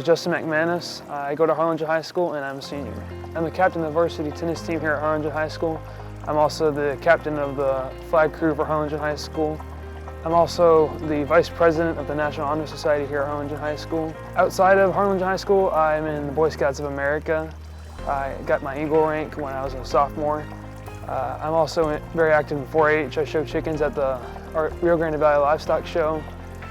Justin McManus. I go to Harlingen High School and I'm a senior. I'm the captain of the varsity tennis team here at Harlingen High School. I'm also the captain of the flag crew for Harlingen High School. I'm also the vice president of the National Honor Society here at Harlingen High School. Outside of Harlingen High School, I'm in the Boy Scouts of America. I got my Eagle rank when I was a sophomore. I'm also very active in 4-H. I show chickens at the Rio Grande Valley Livestock Show,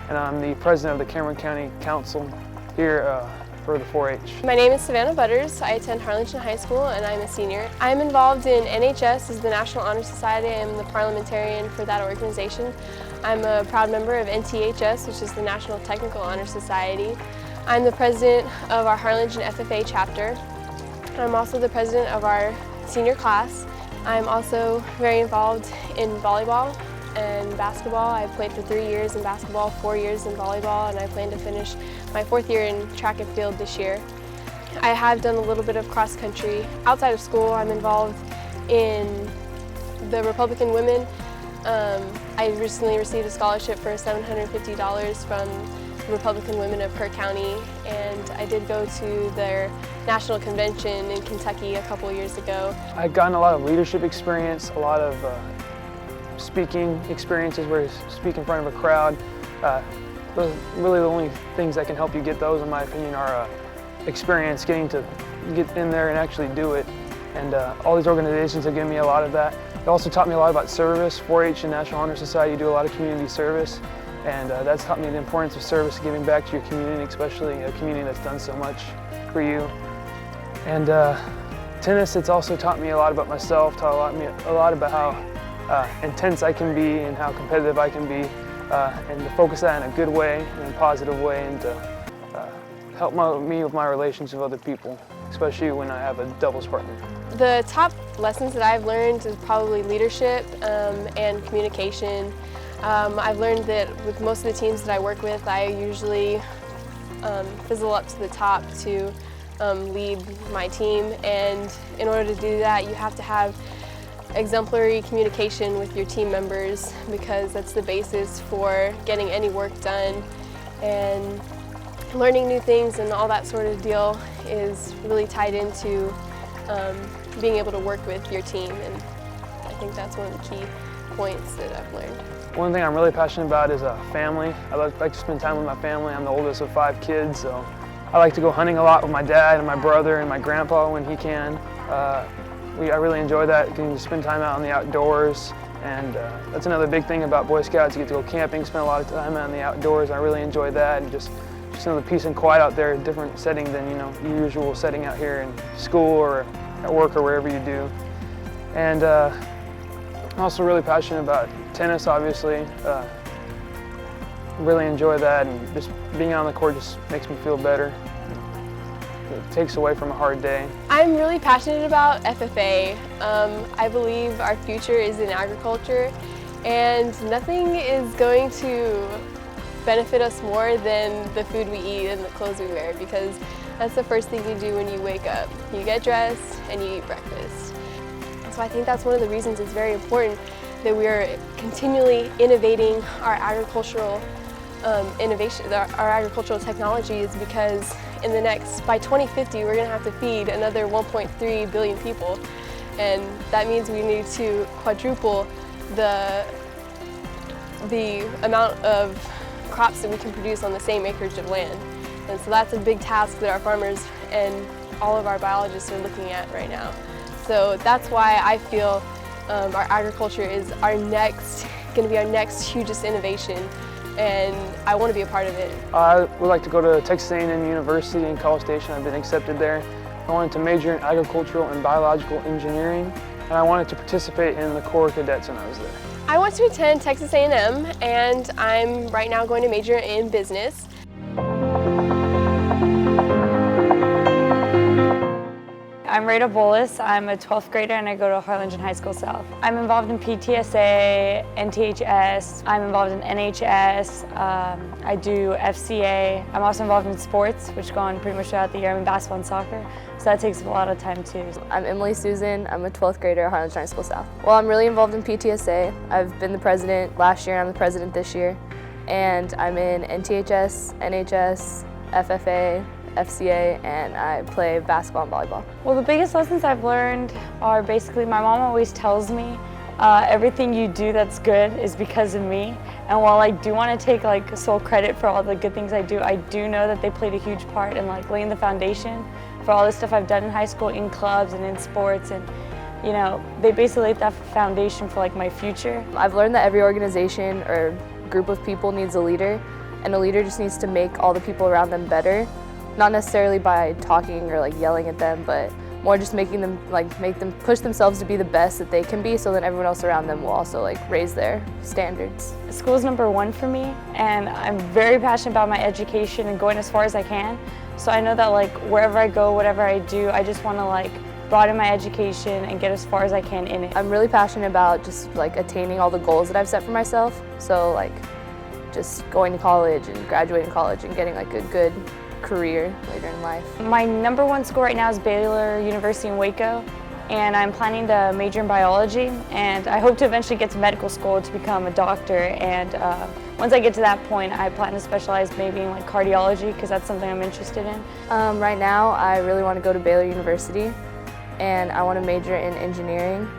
and I'm the president of the Cameron County Council here for the 4-H. My name is Savannah Butters. I attend Harlingen High School and I'm a senior. I'm involved in NHS as the National Honor Society. I'm the parliamentarian for that organization. I'm a proud member of NTHS, which is the National Technical Honor Society. I'm the president of our Harlingen FFA chapter. I'm also the president of our senior class. I'm also very involved in volleyball and basketball. I played for 3 years in basketball, 4 years in volleyball, and I plan to finish my 4th year in track and field this year. I have done a little bit of cross country. Outside of school, I'm involved in the Republican Women. I recently received a scholarship for $750 from the Republican Women of Kirk County, and I did go to their national convention in Kentucky a couple years ago. I've gotten a lot of leadership experience, a lot of speaking experiences where you speak in front of a crowd. Really the only things that can help you get those, in my opinion, are experience, getting to get in there and actually do it. And all these organizations have given me a lot of that. They also taught me a lot about service. 4-H and National Honor Society do a lot of community service, and that's taught me the importance of service, giving back to your community, especially a community that's done so much for you. And tennis, it's also taught me a lot about myself, taught me a lot about how intense I can be and how competitive I can be, and to focus that in a good way, in a positive way, and to help me with my relations with other people, especially when I have a doubles partner. The top lessons that I've learned is probably leadership and communication. I've learned that with most of the teams that I work with, I usually fizzle up to the top to lead my team, and in order to do that, you have to have exemplary communication with your team members, because that's the basis for getting any work done, and learning new things and all that sort of deal is really tied into being able to work with your team, and I think that's one of the key points that I've learned. One thing I'm really passionate about is family. I like to spend time with my family. I'm the oldest of 5 kids, so I like to go hunting a lot with my dad and my brother and my grandpa when he can. I really enjoy that, getting to spend time out in the outdoors, and that's another big thing about Boy Scouts. You get to go camping, spend a lot of time out in the outdoors. I really enjoy that, and just the peace and quiet out there, a different setting than your usual setting out here in school or at work or wherever you do. And I'm also really passionate about tennis, obviously. Really enjoy that, and just being out on the court just makes me feel better. It takes away from a hard day. I'm really passionate about FFA. I believe our future is in agriculture, and nothing is going to benefit us more than the food we eat and the clothes we wear, because that's the first thing you do when you wake up. You get dressed and you eat breakfast. So I think that's one of the reasons it's very important that we are continually innovating our agricultural our agricultural technologies, because by 2050, we're going to have to feed another 1.3 billion people, and that means we need to quadruple the amount of crops that we can produce on the same acreage of land. And so that's a big task that our farmers and all of our biologists are looking at right now. So that's why I feel our agriculture is going to be our next hugest innovation, and I want to be a part of it. I would like to go to Texas A&M University in College Station. I've been accepted there. I wanted to major in agricultural and biological engineering, and I wanted to participate in the Corps Cadets when I was there. I want to attend Texas A&M, and I'm right now going to major in business. I'm Ruayda Bouls. I'm a 12th grader and I go to Harlingen High School South. I'm involved in PTSA, NTHS, I'm involved in NHS, I do FCA. I'm also involved in sports, which go on pretty much throughout the year. I'm in basketball and soccer, so that takes a lot of time too. I'm Susen. I'm a 12th grader at Harlingen High School South. Well, I'm really involved in PTSA. I've been the president last year and I'm the president this year. And I'm in NTHS, NHS, FFA, FCA, and I play basketball and volleyball. Well, the biggest lessons I've learned are basically my mom always tells me everything you do that's good is because of me. And while I do want to take like sole credit for all the good things I do know that they played a huge part in like laying the foundation for all the stuff I've done in high school, in clubs and in sports, and you know, they basically laid that foundation for like my future. I've learned that every organization or group of people needs a leader, and a leader just needs to make all the people around them better, not necessarily by talking or like yelling at them, but more just making them make them push themselves to be the best that they can be, so then everyone else around them will also like raise their standards. School's #1 for me, and I'm very passionate about my education and going as far as I can. So I know that like wherever I go, whatever I do, I just want to like broaden my education and get as far as I can in it. I'm really passionate about just like attaining all the goals that I've set for myself. So like just going to college and graduating college and getting like a good career later in life. My #1 school right now is Baylor University in Waco, and I'm planning to major in biology, and I hope to eventually get to medical school to become a doctor. And once I get to that point, I plan to specialize maybe in like cardiology, because that's something I'm interested in. Right now, I really want to go to Baylor University, and I want to major in engineering,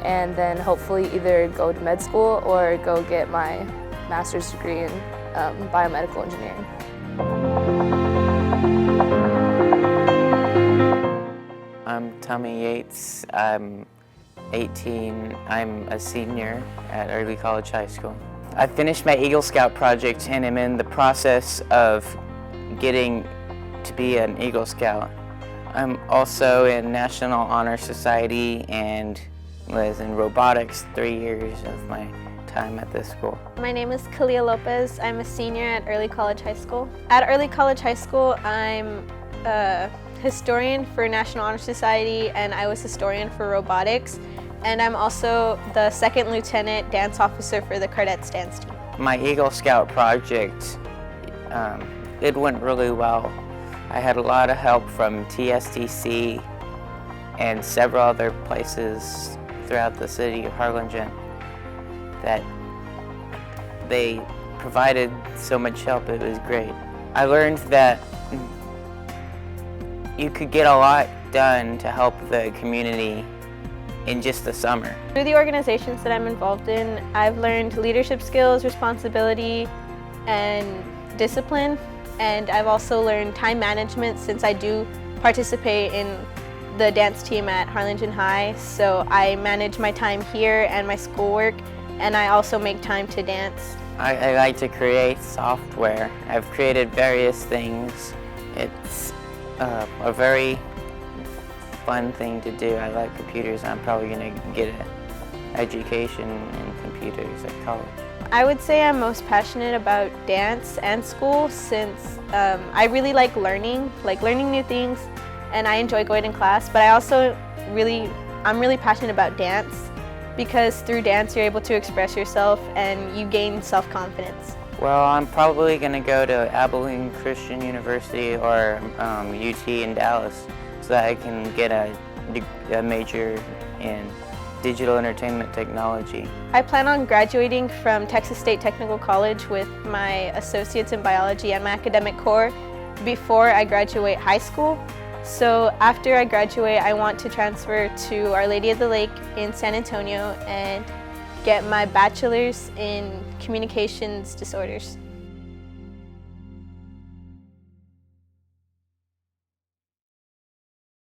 and then hopefully either go to med school or go get my master's degree in biomedical engineering. I'm Tommy Yates. I'm 18. I'm a senior at Early College High School. I finished my Eagle Scout project and am in the process of getting to be an Eagle Scout. I'm also in National Honor Society and was in robotics 3 years of my time at this school. My name is Kelia Lopez. I'm a senior at Early College High School. At Early College High School, I'm a historian for National Honor Society, and I was historian for robotics. And I'm also the 2nd Lieutenant Dance Officer for the Cadets Dance Team. My Eagle Scout project, it went really well. I had a lot of help from TSTC and several other places throughout the city of Harlingen that they provided so much help. It was great. I learned that you could get a lot done to help the community in just the summer. Through the organizations that I'm involved in, I've learned leadership skills, responsibility, and discipline. And I've also learned time management, since I do participate in the dance team at Harlingen High. So I manage my time here and my schoolwork, and I also make time to dance. I like to create software. I've created various things. It's a very fun thing to do. I like computers. I'm probably going to get an education in computers at college. I would say I'm most passionate about dance and school, since I really like learning new things, and I enjoy going in class. But I'm really passionate about dance, because through dance you're able to express yourself and you gain self-confidence. Well, I'm probably going to go to Abilene Christian University or UT in Dallas, so that I can get a major in digital entertainment technology. I plan on graduating from Texas State Technical College with my associates in biology and my academic core before I graduate high school. So after I graduate, I want to transfer to Our Lady of the Lake in San Antonio and get my bachelor's in communications disorders.